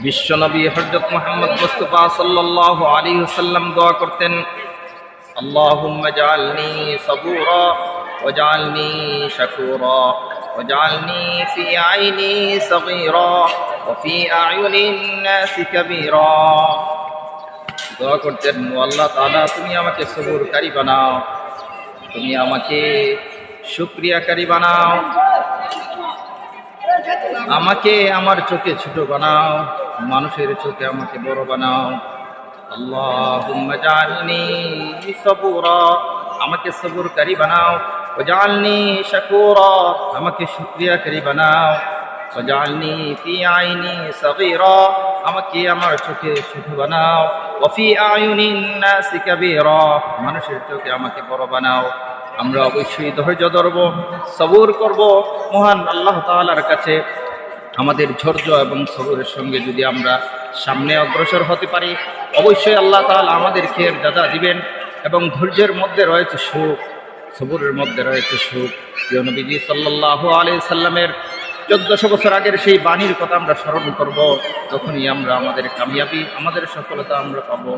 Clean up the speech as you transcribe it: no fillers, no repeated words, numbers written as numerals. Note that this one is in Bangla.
বিশ্বনবী হযরত মুহাম্মদ মুস্তাফা সাল্লাল্লাহু আলাইহি ওয়াসাল্লাম দোয়া করতেন, আল্লাহুম্মা জাআলনি সাবুরা ওয়াজআলনি শাকুরা ওয়াজআলনি ফি আইনি সগীরা ওয়া ফি আয়ুনিন নাসি কাবীরা। দোয়া করতেন, ও আল্লাহ তাআলা তুমি আমাকে সবুরকারী বানাও, তুমি আমাকে শুকরিয়াকারী বানাও, আমাকে আমার চোখে ছোট বানাও, মানুষের চোখে আমাকে বড় বানাও। আল্লাহুম্মা জাআলনি সাবুরা, আমাকে সবুরকারী বানাও, ওয়াজআলনি শাকুরা, আমাকে শুকরিয়াকারী বানাও, ওয়াজআলনি ফি আইনি সগীরা, আমাকে আমার চোখে ছোট বানাও, ওয়া ফি আয়ুনিন নাসি কাবীরা, মানুষের চোখে আমাকে বড় বানাও। আমরা অবশ্যই ধৈর্য ধরব, সবুর করব। মহান আল্লাহ তাআলার কাছে আমাদের ধৈর্য এবং সবুরের সঙ্গে যদি আমরা সামনে অগ্রসর হতে পারি, অবশ্যই আল্লাহ তাআলা আমাদেরকে এর জাযা দিবেন। এবং ধৈর্যের মধ্যে রয়েছে সুখ, সবুরের মধ্যে রয়েছে সুখ। প্রিয় নবীজি সাল্লাল্লাহু আলাইহি সাল্লামের 1400 বছর আগের সেই বাণীর কথা আমরা স্মরণ করব, তখনই আমরা আমাদের কামিয়াবি, আমাদের সফলতা আমরা পাবো।